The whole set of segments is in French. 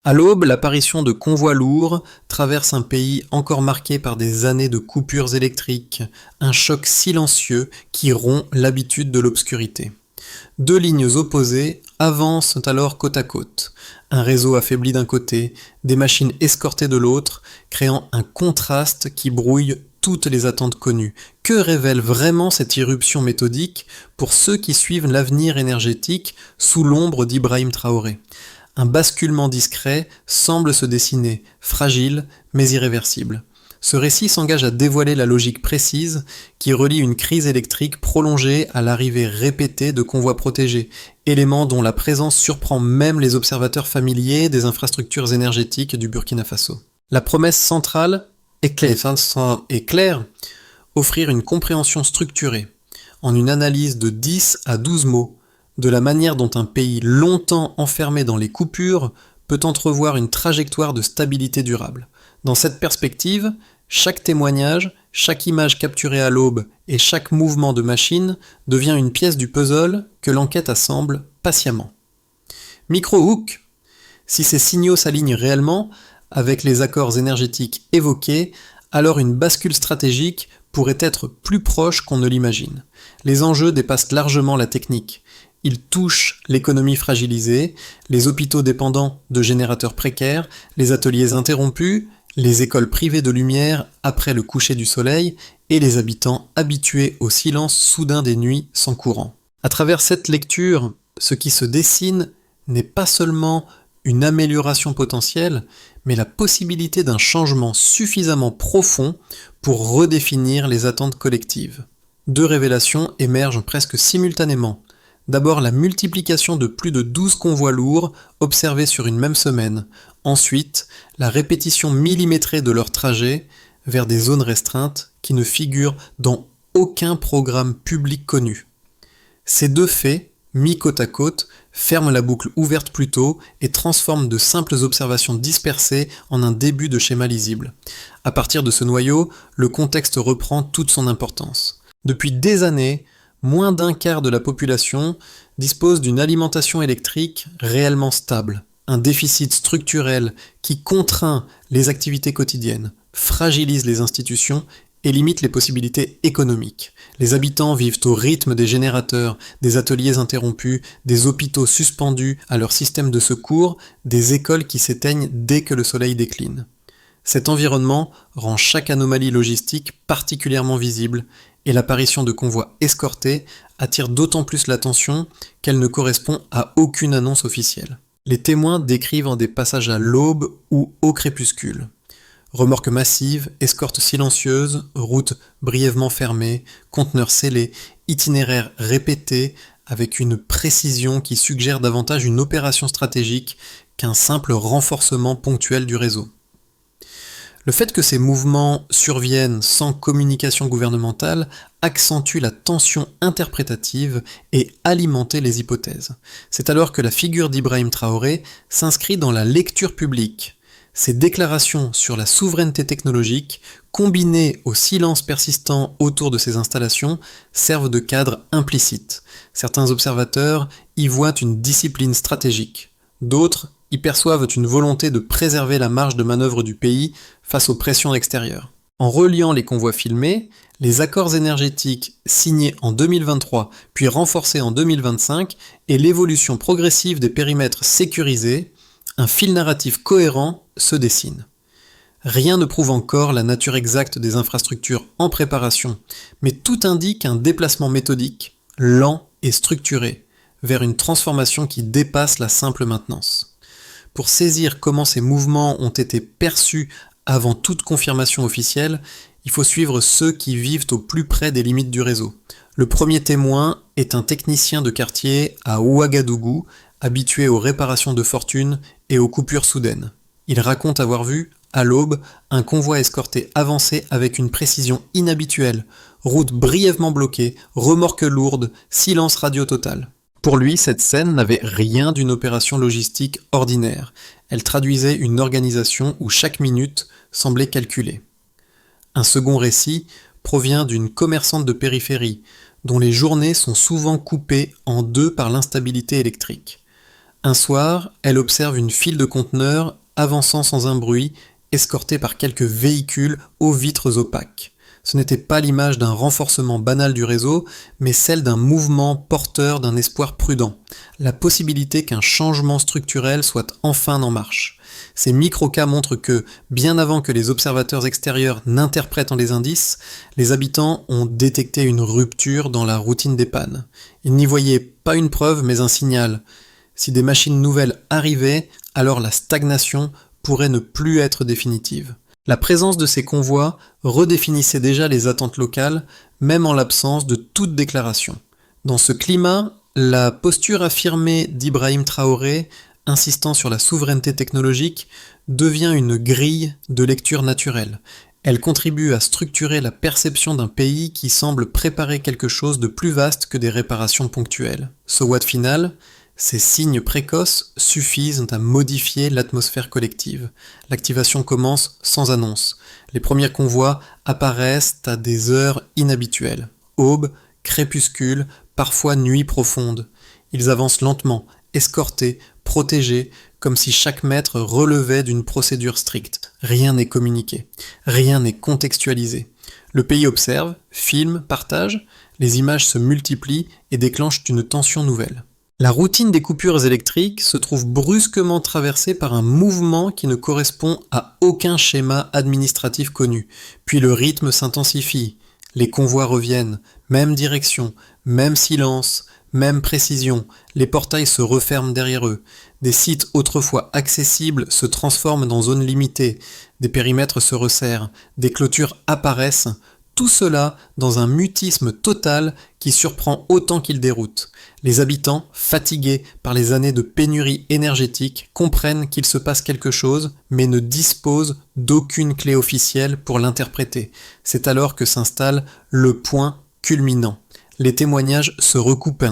À l'aube, l'apparition de convois lourds traverse un pays encore marqué par des années de coupures électriques, un choc silencieux qui rompt l'habitude de l'obscurité. Deux lignes opposées avancent alors côte à côte. Un réseau affaibli d'un côté, des machines escortées de l'autre, créant un contraste qui brouille toutes les attentes connues. Que révèle vraiment cette irruption méthodique pour ceux qui suivent l'avenir énergétique sous l'ombre d'Ibrahim Traoré ? Un basculement discret semble se dessiner, fragile mais irréversible. Ce récit s'engage à dévoiler la logique précise qui relie une crise électrique prolongée à l'arrivée répétée de convois protégés, élément dont la présence surprend même les observateurs familiers des infrastructures énergétiques du Burkina Faso. La promesse centrale est claire, offrir une compréhension structurée, en une analyse de 10 à 12 mots, de la manière dont un pays longtemps enfermé dans les coupures peut entrevoir une trajectoire de stabilité durable. Dans cette perspective, chaque témoignage, chaque image capturée à l'aube et chaque mouvement de machine devient une pièce du puzzle que l'enquête assemble patiemment. Micro-hook. Si ces signaux s'alignent réellement avec les accords énergétiques évoqués, alors une bascule stratégique pourrait être plus proche qu'on ne l'imagine. Les enjeux dépassent largement la technique. Ils touchent l'économie fragilisée, les hôpitaux dépendants de générateurs précaires, les ateliers interrompus, les écoles privées de lumière après le coucher du soleil et les habitants habitués au silence soudain des nuits sans courant. À travers cette lecture, ce qui se dessine n'est pas seulement une amélioration potentielle, mais la possibilité d'un changement suffisamment profond pour redéfinir les attentes collectives. Deux révélations émergent presque simultanément. D'abord la multiplication de plus de 12 convois lourds observés sur une même semaine. Ensuite, la répétition millimétrée de leur trajet vers des zones restreintes qui ne figurent dans aucun programme public connu. Ces deux faits, mis côte à côte, ferment la boucle ouverte plus tôt et transforment de simples observations dispersées en un début de schéma lisible. À partir de ce noyau, le contexte reprend toute son importance. Depuis des années, moins d'un quart de la population dispose d'une alimentation électrique réellement stable. Un déficit structurel qui contraint les activités quotidiennes, fragilise les institutions et limite les possibilités économiques. Les habitants vivent au rythme des générateurs, des ateliers interrompus, des hôpitaux suspendus à leur système de secours, des écoles qui s'éteignent dès que le soleil décline. Cet environnement rend chaque anomalie logistique particulièrement visible et l'apparition de convois escortés attire d'autant plus l'attention qu'elle ne correspond à aucune annonce officielle. Les témoins décrivent en des passages à l'aube ou au crépuscule. Remorques massives, escortes silencieuses, routes brièvement fermées, conteneurs scellés, itinéraires répétés avec une précision qui suggère davantage une opération stratégique qu'un simple renforcement ponctuel du réseau. Le fait que ces mouvements surviennent sans communication gouvernementale accentue la tension interprétative et alimente les hypothèses. C'est alors que la figure d'Ibrahim Traoré s'inscrit dans la lecture publique. Ces déclarations sur la souveraineté technologique, combinées au silence persistant autour de ces installations, servent de cadre implicite. Certains observateurs y voient une discipline stratégique. D'autres y perçoivent une volonté de préserver la marge de manœuvre du pays face aux pressions extérieures. En reliant les convois filmés, les accords énergétiques signés en 2023 puis renforcés en 2025 et l'évolution progressive des périmètres sécurisés, un fil narratif cohérent se dessine. Rien ne prouve encore la nature exacte des infrastructures en préparation, mais tout indique un déplacement méthodique, lent et structuré, vers une transformation qui dépasse la simple maintenance. Pour saisir comment ces mouvements ont été perçus avant toute confirmation officielle, il faut suivre ceux qui vivent au plus près des limites du réseau. Le premier témoin est un technicien de quartier à Ouagadougou, habitué aux réparations de fortune et aux coupures soudaines. Il raconte avoir vu, à l'aube, un convoi escorté avancer avec une précision inhabituelle, route brièvement bloquée, remorques lourdes, silence radio total. Pour lui, cette scène n'avait rien d'une opération logistique ordinaire. Elle traduisait une organisation où chaque minute semblait calculée. Un second récit provient d'une commerçante de périphérie, dont les journées sont souvent coupées en deux par l'instabilité électrique. Un soir, elle observe une file de conteneurs avançant sans un bruit, escortés par quelques véhicules aux vitres opaques. Ce n'était pas l'image d'un renforcement banal du réseau, mais celle d'un mouvement porteur d'un espoir prudent, la possibilité qu'un changement structurel soit enfin en marche. Ces micro-cas montrent que, bien avant que les observateurs extérieurs n'interprètent les indices, les habitants ont détecté une rupture dans la routine des pannes. Ils n'y voyaient pas une preuve, mais un signal. Si des machines nouvelles arrivaient, alors la stagnation pourrait ne plus être définitive. La présence de ces convois redéfinissait déjà les attentes locales, même en l'absence de toute déclaration. Dans ce climat, la posture affirmée d'Ibrahim Traoré, insistant sur la souveraineté technologique, devient une grille de lecture naturelle. Elle contribue à structurer la perception d'un pays qui semble préparer quelque chose de plus vaste que des réparations ponctuelles. So what final ? Ces signes précoces suffisent à modifier l'atmosphère collective. L'activation commence sans annonce. Les premiers convois apparaissent à des heures inhabituelles. Aube, crépuscule, parfois nuit profonde. Ils avancent lentement, escortés, protégés, comme si chaque mètre relevait d'une procédure stricte. Rien n'est communiqué, rien n'est contextualisé. Le pays observe, filme, partage, les images se multiplient et déclenchent une tension nouvelle. La routine des coupures électriques se trouve brusquement traversée par un mouvement qui ne correspond à aucun schéma administratif connu. Puis le rythme s'intensifie. Les convois reviennent, même direction, même silence, même précision. Les portails se referment derrière eux. Des sites autrefois accessibles se transforment dans zones limitées. Des périmètres se resserrent. Des clôtures apparaissent. Tout cela dans un mutisme total qui surprend autant qu'il déroute. Les habitants, fatigués par les années de pénurie énergétique, comprennent qu'il se passe quelque chose, mais ne disposent d'aucune clé officielle pour l'interpréter. C'est alors que s'installe le point culminant. Les témoignages se recoupent.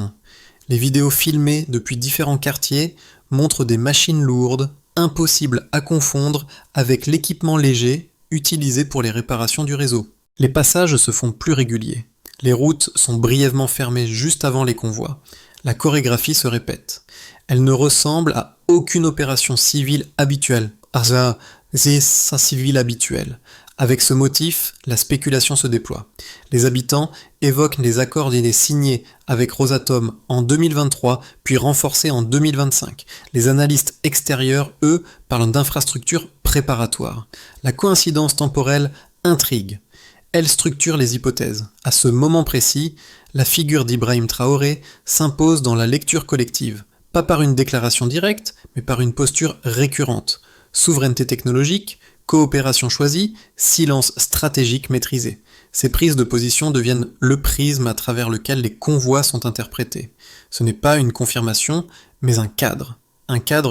Les vidéos filmées depuis différents quartiers montrent des machines lourdes, impossibles à confondre avec l'équipement léger utilisé pour les réparations du réseau. Les passages se font plus réguliers. Les routes sont brièvement fermées juste avant les convois. La chorégraphie se répète. Elle ne ressemble à aucune opération civile habituelle. Civile habituelle. Avec ce motif, la spéculation se déploie. Les habitants évoquent les accords signés avec Rosatom en 2023, puis renforcés en 2025. Les analystes extérieurs, eux, parlent d'infrastructures préparatoires. La coïncidence temporelle intrigue. Elle structure les hypothèses. À ce moment précis, la figure d'Ibrahim Traoré s'impose dans la lecture collective, pas par une déclaration directe, mais par une posture récurrente. Souveraineté technologique, coopération choisie, silence stratégique maîtrisé. Ces prises de position deviennent le prisme à travers lequel les convois sont interprétés. Ce n'est pas une confirmation, mais un cadre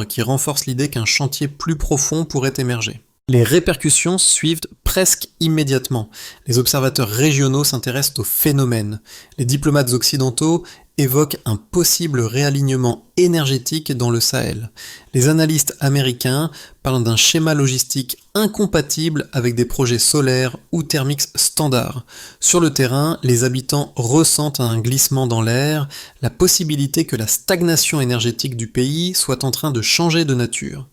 qui renforce l'idée qu'un chantier plus profond pourrait émerger. Les répercussions suivent presque immédiatement. Les observateurs régionaux s'intéressent au phénomène. Les diplomates occidentaux évoquent un possible réalignement énergétique dans le Sahel. Les analystes américains parlent d'un schéma logistique incompatible avec des projets solaires ou thermiques standards. Sur le terrain, les habitants ressentent un glissement dans l'air, la possibilité que la stagnation énergétique du pays soit en train de changer de nature.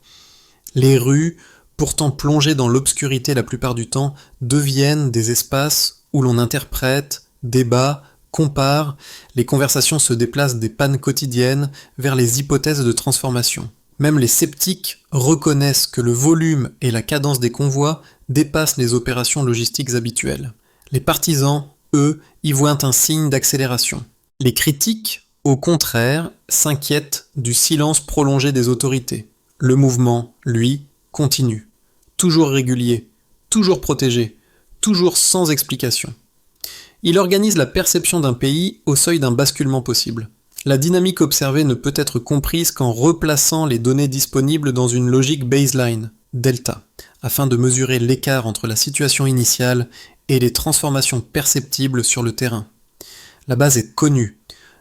Les rues, pourtant plongées dans l'obscurité la plupart du temps, deviennent des espaces où l'on interprète, débat, compare. Les conversations se déplacent des pannes quotidiennes vers les hypothèses de transformation. Même les sceptiques reconnaissent que le volume et la cadence des convois dépassent les opérations logistiques habituelles. Les partisans, eux, y voient un signe d'accélération. Les critiques, au contraire, s'inquiètent du silence prolongé des autorités. Le mouvement, lui, continue. Toujours régulier, toujours protégé, toujours sans explication. Il organise la perception d'un pays au seuil d'un basculement possible. La dynamique observée ne peut être comprise qu'en replaçant les données disponibles dans une logique baseline, delta, afin de mesurer l'écart entre la situation initiale et les transformations perceptibles sur le terrain. La base est connue.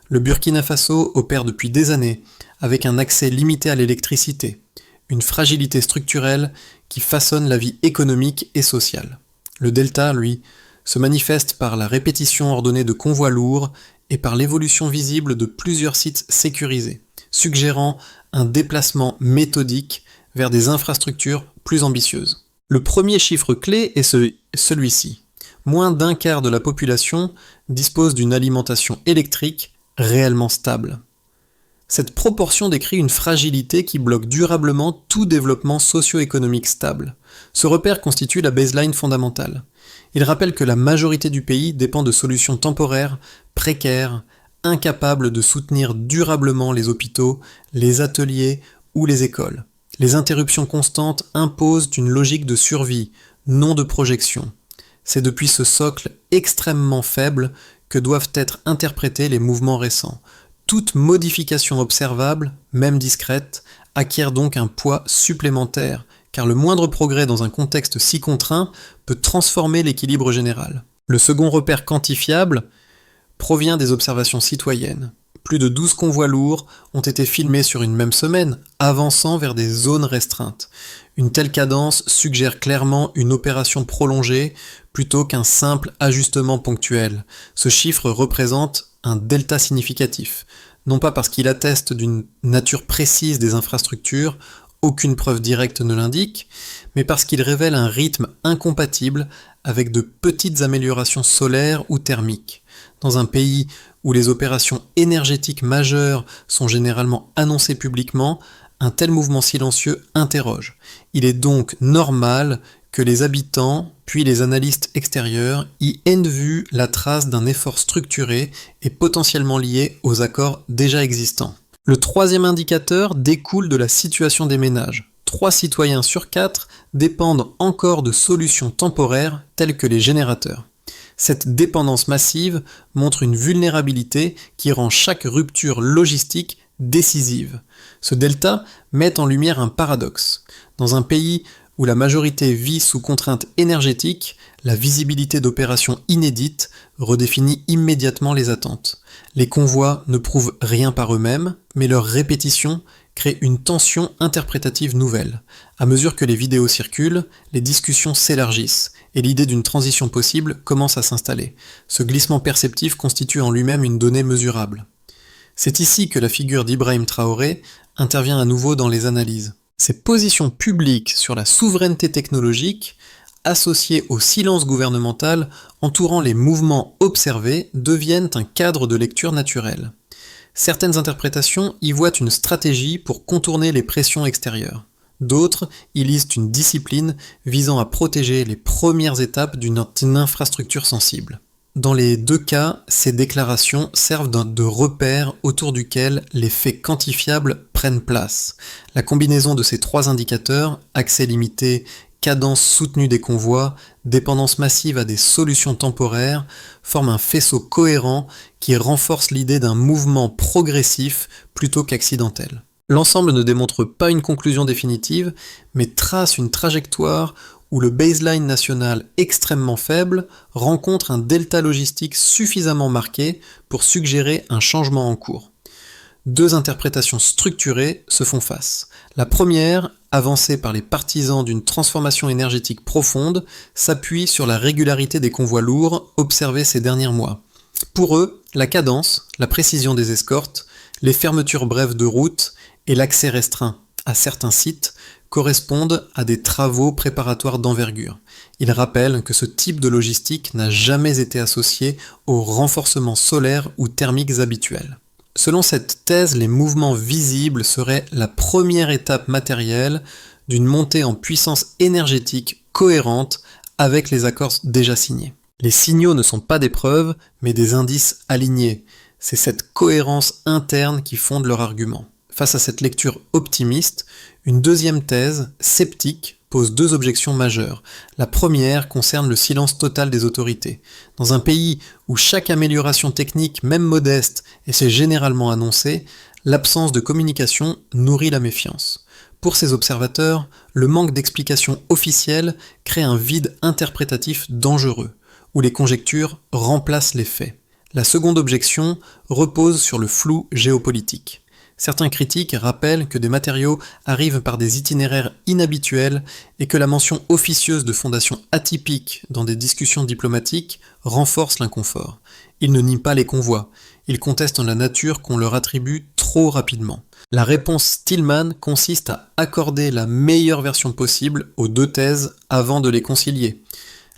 Le Burkina Faso opère depuis des années, avec un accès limité à l'électricité, une fragilité structurelle qui façonne la vie économique et sociale. Le delta, lui, se manifeste par la répétition ordonnée de convois lourds et par l'évolution visible de plusieurs sites sécurisés, suggérant un déplacement méthodique vers des infrastructures plus ambitieuses. Le premier chiffre clé est celui-ci. Moins d'un quart de la population dispose d'une alimentation électrique réellement stable. Cette proportion décrit une fragilité qui bloque durablement tout développement socio-économique stable. Ce repère constitue la baseline fondamentale. Il rappelle que la majorité du pays dépend de solutions temporaires, précaires, incapables de soutenir durablement les hôpitaux, les ateliers ou les écoles. Les interruptions constantes imposent une logique de survie, non de projection. C'est depuis ce socle extrêmement faible que doivent être interprétés les mouvements récents. Toute modification observable, même discrète, acquiert donc un poids supplémentaire, car le moindre progrès dans un contexte si contraint peut transformer l'équilibre général. Le second repère quantifiable provient des observations citoyennes. Plus de 12 convois lourds ont été filmés sur une même semaine, avançant vers des zones restreintes. Une telle cadence suggère clairement une opération prolongée plutôt qu'un simple ajustement ponctuel. Ce chiffre représente un delta significatif, non pas parce qu'il atteste d'une nature précise des infrastructures, aucune preuve directe ne l'indique, mais parce qu'il révèle un rythme incompatible avec de petites améliorations solaires ou thermiques. Dans un pays où les opérations énergétiques majeures sont généralement annoncées publiquement, un tel mouvement silencieux interroge. Il est donc normal que les habitants, puis les analystes extérieurs, y aient vu la trace d'un effort structuré et potentiellement lié aux accords déjà existants. Le troisième indicateur découle de la situation des ménages. 3 citoyens sur 4 dépendent encore de solutions temporaires telles que les générateurs. Cette dépendance massive montre une vulnérabilité qui rend chaque rupture logistique décisive. Ce delta met en lumière un paradoxe. Dans un pays où la majorité vit sous contraintes énergétiques, la visibilité d'opérations inédites redéfinit immédiatement les attentes. Les convois ne prouvent rien par eux-mêmes, mais leur répétition crée une tension interprétative nouvelle. À mesure que les vidéos circulent, les discussions s'élargissent, et l'idée d'une transition possible commence à s'installer. Ce glissement perceptif constitue en lui-même une donnée mesurable. C'est ici que la figure d'Ibrahim Traoré intervient à nouveau dans les analyses. Ses positions publiques sur la souveraineté technologique, associées au silence gouvernemental entourant les mouvements observés, deviennent un cadre de lecture naturel. Certaines interprétations y voient une stratégie pour contourner les pressions extérieures. D'autres y lisent une discipline visant à protéger les premières étapes d'une infrastructure sensible. Dans les deux cas, ces déclarations servent de repère autour duquel les faits quantifiables prennent place. La combinaison de ces 3 indicateurs, accès limité, cadence soutenue des convois, dépendance massive à des solutions temporaires, forme un faisceau cohérent qui renforce l'idée d'un mouvement progressif plutôt qu'accidentel. L'ensemble ne démontre pas une conclusion définitive, mais trace une trajectoire où le baseline national extrêmement faible rencontre un delta logistique suffisamment marqué pour suggérer un changement en cours. 2 interprétations structurées se font face. La première, avancée par les partisans d'une transformation énergétique profonde, s'appuie sur la régularité des convois lourds observés ces derniers mois. Pour eux, la cadence, la précision des escortes, les fermetures brèves de routes et l'accès restreint à certains sites correspondent à des travaux préparatoires d'envergure. Ils rappellent que ce type de logistique n'a jamais été associé aux renforcements solaires ou thermiques habituels. Selon cette thèse, les mouvements visibles seraient la première étape matérielle d'une montée en puissance énergétique cohérente avec les accords déjà signés. Les signaux ne sont pas des preuves, mais des indices alignés. C'est cette cohérence interne qui fonde leur argument. Face à cette lecture optimiste, une deuxième thèse, sceptique, pose 2 objections majeures. La première concerne le silence total des autorités. Dans un pays où chaque amélioration technique, même modeste, et c'est généralement annoncé, l'absence de communication nourrit la méfiance. Pour ces observateurs, le manque d'explications officielles crée un vide interprétatif dangereux, où les conjectures remplacent les faits. La seconde objection repose sur le flou géopolitique. Certains critiques rappellent que des matériaux arrivent par des itinéraires inhabituels et que la mention officieuse de fondations atypiques dans des discussions diplomatiques renforce l'inconfort. Ils ne nient pas les convois. Ils contestent la nature qu'on leur attribue trop rapidement. La réponse Stillman consiste à accorder la meilleure version possible aux deux thèses avant de les concilier.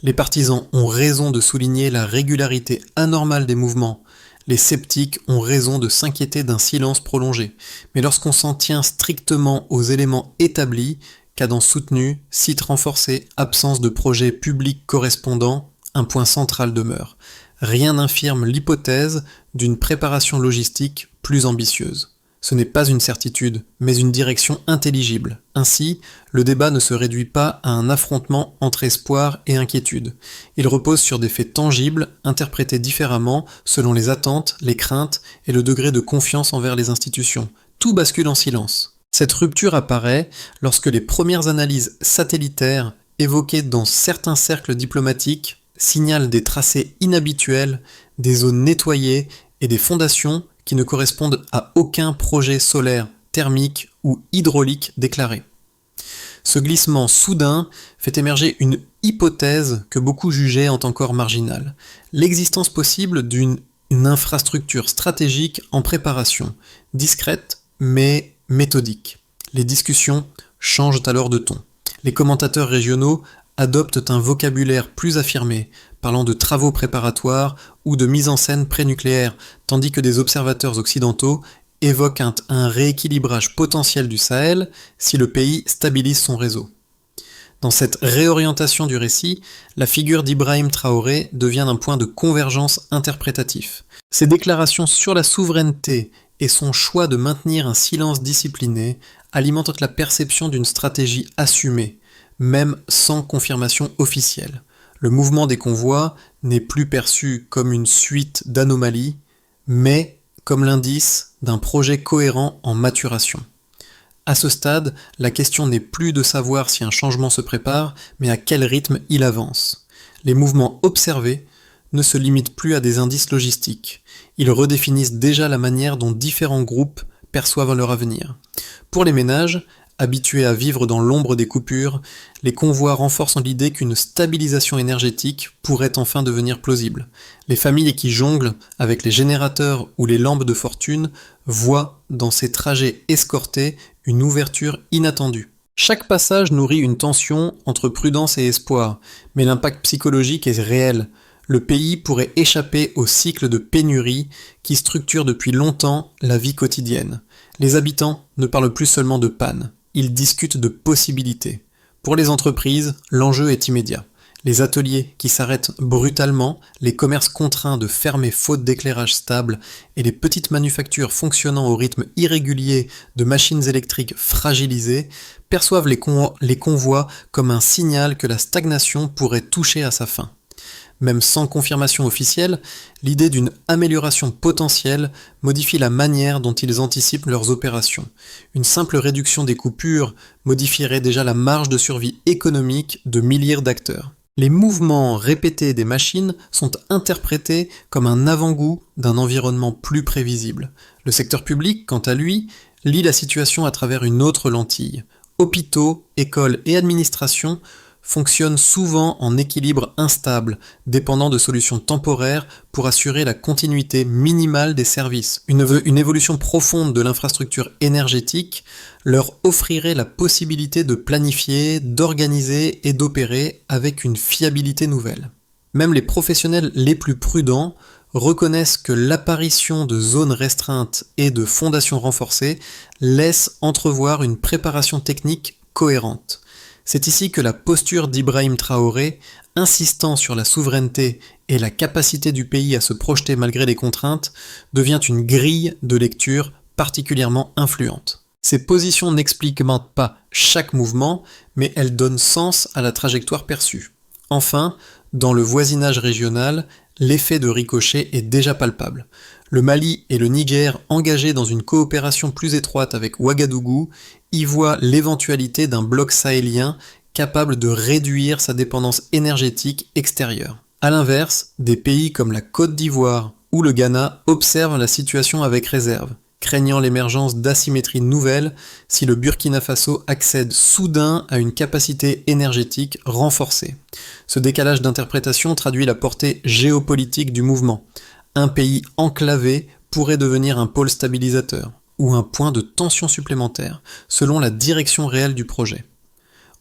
Les partisans ont raison de souligner la régularité anormale des mouvements. Les sceptiques ont raison de s'inquiéter d'un silence prolongé. Mais lorsqu'on s'en tient strictement aux éléments établis, cadence soutenue, site renforcé, absence de projet public correspondant, un point central demeure. Rien n'infirme l'hypothèse d'une préparation logistique plus ambitieuse. Ce n'est pas une certitude, mais une direction intelligible. Ainsi, le débat ne se réduit pas à un affrontement entre espoir et inquiétude. Il repose sur des faits tangibles, interprétés différemment selon les attentes, les craintes et le degré de confiance envers les institutions. Tout bascule en silence. Cette rupture apparaît lorsque les premières analyses satellitaires évoquées dans certains cercles diplomatiques signalent des tracés inhabituels, des zones nettoyées et des fondations qui ne correspondent à aucun projet solaire, thermique ou hydraulique déclaré. Ce glissement soudain fait émerger une hypothèse que beaucoup jugeaient encore marginale, l'existence possible d'une infrastructure stratégique en préparation, discrète mais méthodique. Les discussions changent alors de ton. Les commentateurs régionaux adoptent un vocabulaire plus affirmé, parlant de travaux préparatoires ou de mise en scène prénucléaire, tandis que des observateurs occidentaux évoquent un rééquilibrage potentiel du Sahel si le pays stabilise son réseau. Dans cette réorientation du récit, la figure d'Ibrahim Traoré devient un point de convergence interprétatif. Ses déclarations sur la souveraineté et son choix de maintenir un silence discipliné alimentent la perception d'une stratégie assumée, même sans confirmation officielle. Le mouvement des convois n'est plus perçu comme une suite d'anomalies, mais comme l'indice d'un projet cohérent en maturation. À ce stade, la question n'est plus de savoir si un changement se prépare, mais à quel rythme il avance. Les mouvements observés ne se limitent plus à des indices logistiques. Ils redéfinissent déjà la manière dont différents groupes perçoivent leur avenir. Pour les ménages, habitués à vivre dans l'ombre des coupures, les convois renforcent l'idée qu'une stabilisation énergétique pourrait enfin devenir plausible. Les familles qui jonglent avec les générateurs ou les lampes de fortune voient dans ces trajets escortés une ouverture inattendue. Chaque passage nourrit une tension entre prudence et espoir, mais l'impact psychologique est réel. Le pays pourrait échapper au cycle de pénurie qui structure depuis longtemps la vie quotidienne. Les habitants ne parlent plus seulement de panne. Ils discutent de possibilités. Pour les entreprises, l'enjeu est immédiat. Les ateliers qui s'arrêtent brutalement, les commerces contraints de fermer faute d'éclairage stable et les petites manufactures fonctionnant au rythme irrégulier de machines électriques fragilisées perçoivent les convois comme un signal que la stagnation pourrait toucher à sa fin. Même sans confirmation officielle, l'idée d'une amélioration potentielle modifie la manière dont ils anticipent leurs opérations. Une simple réduction des coupures modifierait déjà la marge de survie économique de milliers d'acteurs. Les mouvements répétés des machines sont interprétés comme un avant-goût d'un environnement plus prévisible. Le secteur public, quant à lui, lit la situation à travers une autre lentille. Hôpitaux, écoles et administrations fonctionnent souvent en équilibre instable, dépendant de solutions temporaires pour assurer la continuité minimale des services. Une évolution profonde de l'infrastructure énergétique leur offrirait la possibilité de planifier, d'organiser et d'opérer avec une fiabilité nouvelle. Même les professionnels les plus prudents reconnaissent que l'apparition de zones restreintes et de fondations renforcées laisse entrevoir une préparation technique cohérente. C'est ici que la posture d'Ibrahim Traoré, insistant sur la souveraineté et la capacité du pays à se projeter malgré les contraintes, devient une grille de lecture particulièrement influente. Ces positions n'expliquent pas chaque mouvement, mais elles donnent sens à la trajectoire perçue. Enfin, dans le voisinage régional, l'effet de ricochet est déjà palpable. Le Mali et le Niger, engagés dans une coopération plus étroite avec Ouagadougou, y voient l'éventualité d'un bloc sahélien capable de réduire sa dépendance énergétique extérieure. A l'inverse, des pays comme la Côte d'Ivoire ou le Ghana observent la situation avec réserve, craignant l'émergence d'asymétries nouvelles si le Burkina Faso accède soudain à une capacité énergétique renforcée. Ce décalage d'interprétation traduit la portée géopolitique du mouvement. Un pays enclavé pourrait devenir un pôle stabilisateur ou un point de tension supplémentaire, selon la direction réelle du projet.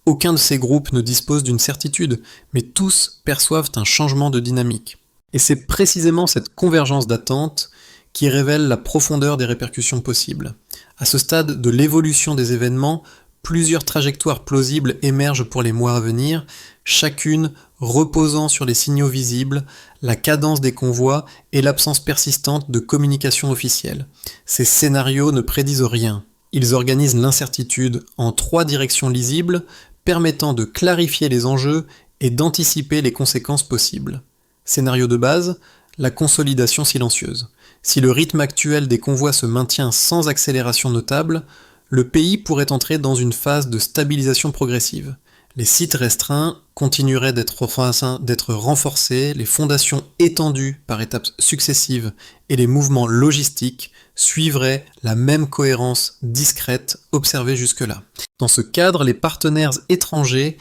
Aucun de ces groupes ne dispose d'une certitude, mais tous perçoivent un changement de dynamique. Et c'est précisément cette convergence d'attentes qui révèle la profondeur des répercussions possibles. À ce stade de l'évolution des événements, plusieurs trajectoires plausibles émergent pour les mois à venir, chacune reposant sur les signaux visibles, la cadence des convois et l'absence persistante de communication officielle. Ces scénarios ne prédisent rien. Ils organisent l'incertitude en 3 directions lisibles, permettant de clarifier les enjeux et d'anticiper les conséquences possibles. Scénario de base, la consolidation silencieuse. Si le rythme actuel des convois se maintient sans accélération notable, le pays pourrait entrer dans une phase de stabilisation progressive. Les sites restreints continueraient d'être renforcés, les fondations étendues par étapes successives et les mouvements logistiques suivraient la même cohérence discrète observée jusque-là. Dans ce cadre, les partenaires étrangers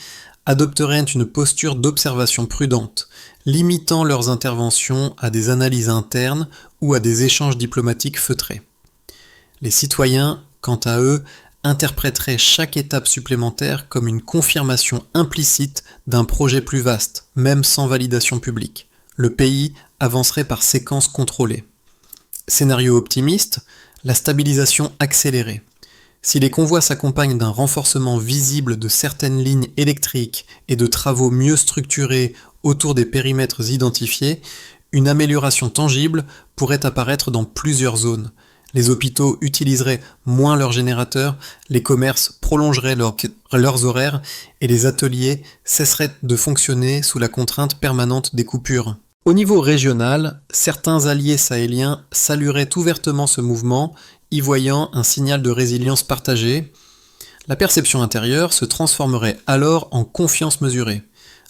adopteraient une posture d'observation prudente, limitant leurs interventions à des analyses internes ou à des échanges diplomatiques feutrés. Les citoyens, quant à eux, interpréterait chaque étape supplémentaire comme une confirmation implicite d'un projet plus vaste, même sans validation publique. Le pays avancerait par séquences contrôlées. Scénario optimiste, la stabilisation accélérée. Si les convois s'accompagnent d'un renforcement visible de certaines lignes électriques et de travaux mieux structurés autour des périmètres identifiés, une amélioration tangible pourrait apparaître dans plusieurs zones. Les hôpitaux utiliseraient moins leurs générateurs, les commerces prolongeraient leurs horaires et les ateliers cesseraient de fonctionner sous la contrainte permanente des coupures. Au niveau régional, certains alliés sahéliens salueraient ouvertement ce mouvement, y voyant un signal de résilience partagée. La perception intérieure se transformerait alors en confiance mesurée.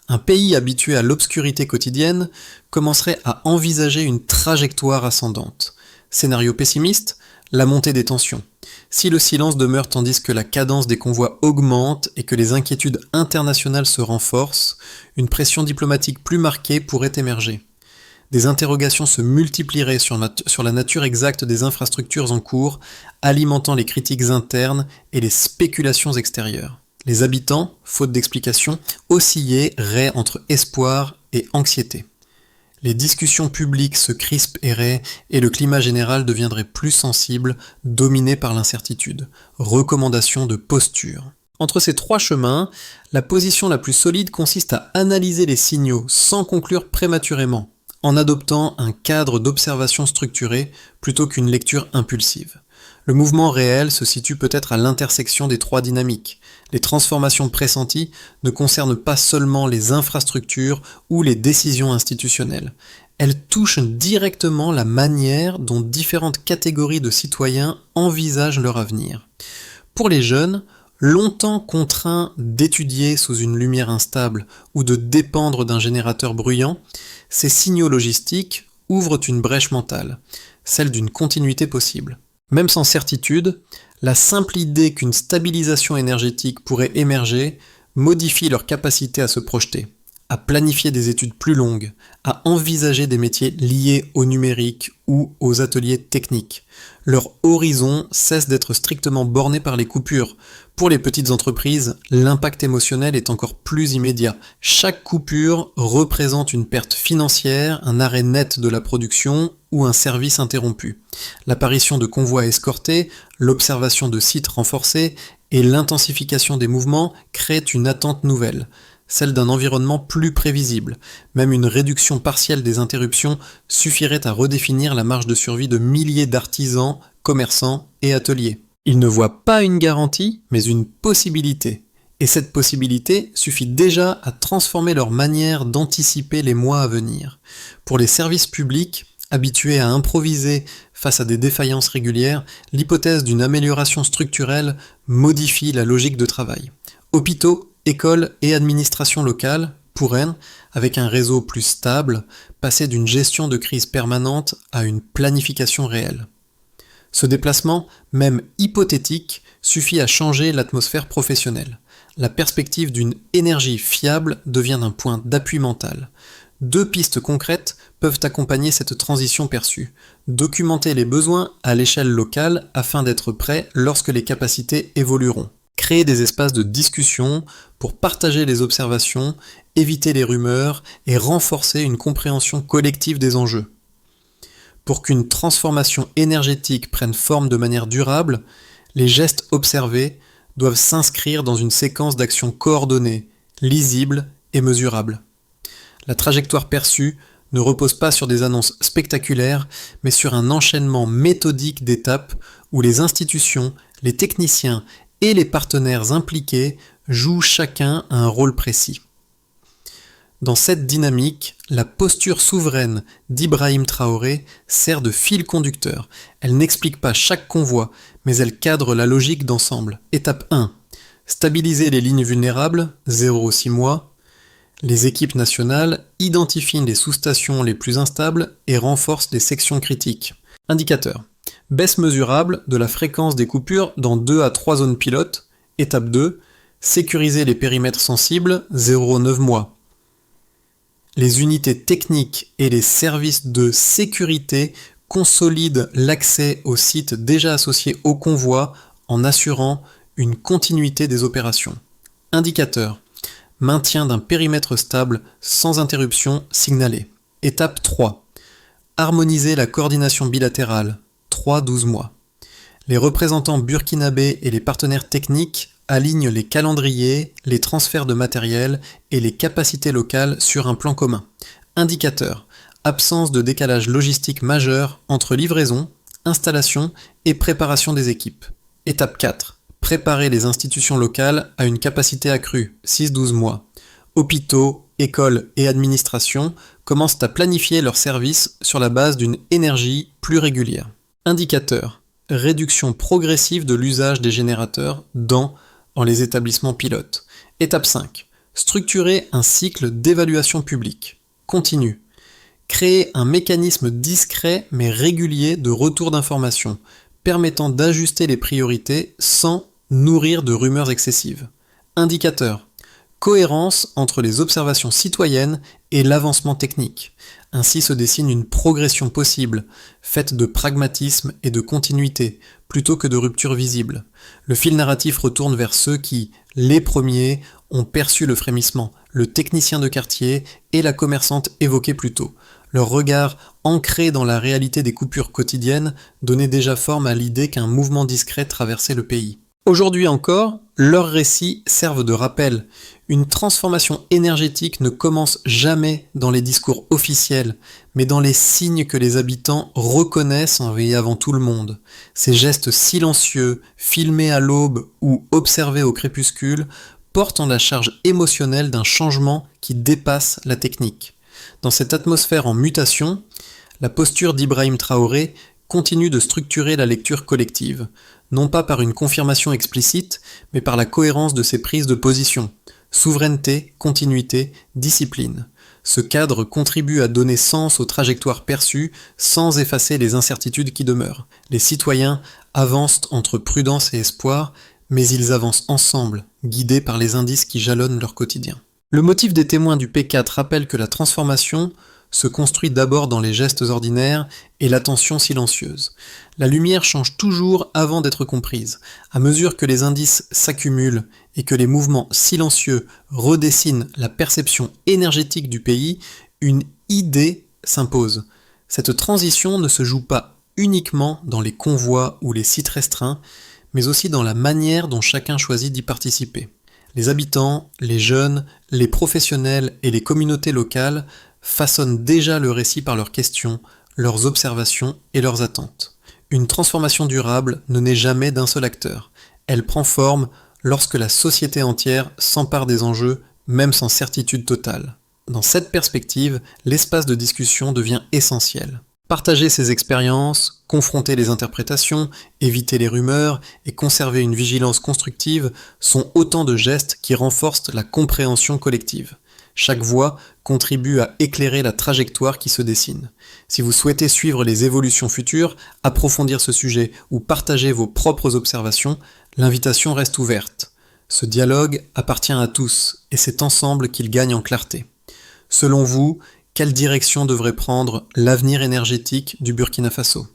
Un pays habitué à l'obscurité quotidienne commencerait à envisager une trajectoire ascendante. Scénario pessimiste, la montée des tensions. Si le silence demeure tandis que la cadence des convois augmente et que les inquiétudes internationales se renforcent, une pression diplomatique plus marquée pourrait émerger. Des interrogations se multiplieraient sur la nature exacte des infrastructures en cours, alimentant les critiques internes et les spéculations extérieures. Les habitants, faute d'explication, oscilleraient entre espoir et anxiété. Les discussions publiques se crisperaient et le climat général deviendrait plus sensible, dominé par l'incertitude. Recommandation de posture. Entre ces 3 chemins, la position la plus solide consiste à analyser les signaux sans conclure prématurément, en adoptant un cadre d'observation structuré plutôt qu'une lecture impulsive. Le mouvement réel se situe peut-être à l'intersection des 3 dynamiques. Les transformations pressenties ne concernent pas seulement les infrastructures ou les décisions institutionnelles. Elles touchent directement la manière dont différentes catégories de citoyens envisagent leur avenir. Pour les jeunes, longtemps contraints d'étudier sous une lumière instable ou de dépendre d'un générateur bruyant, ces signaux logistiques ouvrent une brèche mentale, celle d'une continuité possible. Même sans certitude, la simple idée qu'une stabilisation énergétique pourrait émerger modifie leur capacité à se projeter, à planifier des études plus longues, à envisager des métiers liés au numérique ou aux ateliers techniques. Leur horizon cesse d'être strictement borné par les coupures. Pour les petites entreprises, l'impact émotionnel est encore plus immédiat. Chaque coupure représente une perte financière, un arrêt net de la production ou un service interrompu. L'apparition de convois escortés, l'observation de sites renforcés et l'intensification des mouvements créent une attente nouvelle, celle d'un environnement plus prévisible. Même une réduction partielle des interruptions suffirait à redéfinir la marge de survie de milliers d'artisans, commerçants et ateliers. Ils ne voient pas une garantie, mais une possibilité. Et cette possibilité suffit déjà à transformer leur manière d'anticiper les mois à venir. Pour les services publics, habitués à improviser face à des défaillances régulières, l'hypothèse d'une amélioration structurelle modifie la logique de travail. Hôpitaux, écoles et administrations locales pourraient, avec un réseau plus stable, passer d'une gestion de crise permanente à une planification réelle. Ce déplacement, même hypothétique, suffit à changer l'atmosphère professionnelle. La perspective d'une énergie fiable devient un point d'appui mental. 2 pistes concrètes peuvent accompagner cette transition perçue. Documenter les besoins à l'échelle locale afin d'être prêt lorsque les capacités évolueront. Créer des espaces de discussion pour partager les observations, éviter les rumeurs et renforcer une compréhension collective des enjeux. Pour qu'une transformation énergétique prenne forme de manière durable, les gestes observés doivent s'inscrire dans une séquence d'actions coordonnées, lisibles et mesurables. La trajectoire perçue ne repose pas sur des annonces spectaculaires, mais sur un enchaînement méthodique d'étapes où les institutions, les techniciens et les partenaires impliqués jouent chacun un rôle précis. Dans cette dynamique, la posture souveraine d'Ibrahim Traoré sert de fil conducteur. Elle n'explique pas chaque convoi, mais elle cadre la logique d'ensemble. Étape 1. Stabiliser les lignes vulnérables, 0-6 mois. Les équipes nationales identifient les sous-stations les plus instables et renforcent les sections critiques. Indicateur. Baisse mesurable de la fréquence des coupures dans 2 à 3 zones pilotes. Étape 2. Sécuriser les périmètres sensibles, 0-9 mois. Les unités techniques et les services de sécurité consolident l'accès aux sites déjà associés au convoi en assurant une continuité des opérations. Indicateur. Maintien d'un périmètre stable sans interruption signalée. Étape 3. Harmoniser la coordination bilatérale. 3-12 mois. Les représentants burkinabés et les partenaires techniques alignent les calendriers, les transferts de matériel et les capacités locales sur un plan commun. Indicateur. Absence de décalage logistique majeur entre livraison, installation et préparation des équipes. Étape 4. Préparer les institutions locales à une capacité accrue, 6-12 mois. Hôpitaux, écoles et administrations commencent à planifier leurs services sur la base d'une énergie plus régulière. Indicateur. Réduction progressive de l'usage des générateurs dans les établissements pilotes. Étape 5. Structurer un cycle d'évaluation publique. Continue. Créer un mécanisme discret mais régulier de retour d'informations, permettant d'ajuster les priorités sans nourrir de rumeurs excessives. Indicateur. Cohérence entre les observations citoyennes et l'avancement technique. Ainsi se dessine une progression possible, faite de pragmatisme et de continuité, plutôt que de rupture visible. Le fil narratif retourne vers ceux qui, les premiers, ont perçu le frémissement, le technicien de quartier et la commerçante évoquée plus tôt. Leur regard, ancré dans la réalité des coupures quotidiennes, donnait déjà forme à l'idée qu'un mouvement discret traversait le pays. Aujourd'hui encore, leurs récits servent de rappel. Une transformation énergétique ne commence jamais dans les discours officiels, mais dans les signes que les habitants reconnaissent et avant tout le monde. Ces gestes silencieux, filmés à l'aube ou observés au crépuscule, portent en la charge émotionnelle d'un changement qui dépasse la technique. Dans cette atmosphère en mutation, la posture d'Ibrahim Traoré continue de structurer la lecture collective, non pas par une confirmation explicite, mais par la cohérence de ses prises de position. Souveraineté, continuité, discipline. Ce cadre contribue à donner sens aux trajectoires perçues sans effacer les incertitudes qui demeurent. Les citoyens avancent entre prudence et espoir, mais ils avancent ensemble, guidés par les indices qui jalonnent leur quotidien. Le motif des témoins du P4 rappelle que la transformation se construit d'abord dans les gestes ordinaires et l'attention silencieuse. La lumière change toujours avant d'être comprise. À mesure que les indices s'accumulent et que les mouvements silencieux redessinent la perception énergétique du pays, une idée s'impose. Cette transition ne se joue pas uniquement dans les convois ou les sites restreints, mais aussi dans la manière dont chacun choisit d'y participer. Les habitants, les jeunes, les professionnels et les communautés locales façonnent déjà le récit par leurs questions, leurs observations et leurs attentes. Une transformation durable ne naît jamais d'un seul acteur. Elle prend forme lorsque la société entière s'empare des enjeux, même sans certitude totale. Dans cette perspective, l'espace de discussion devient essentiel. Partager ses expériences, confronter les interprétations, éviter les rumeurs et conserver une vigilance constructive sont autant de gestes qui renforcent la compréhension collective. Chaque voix contribue à éclairer la trajectoire qui se dessine. Si vous souhaitez suivre les évolutions futures, approfondir ce sujet ou partager vos propres observations, l'invitation reste ouverte. Ce dialogue appartient à tous et c'est ensemble qu'il gagne en clarté. Selon vous, Quelle direction devrait prendre l'avenir énergétique du Burkina Faso ?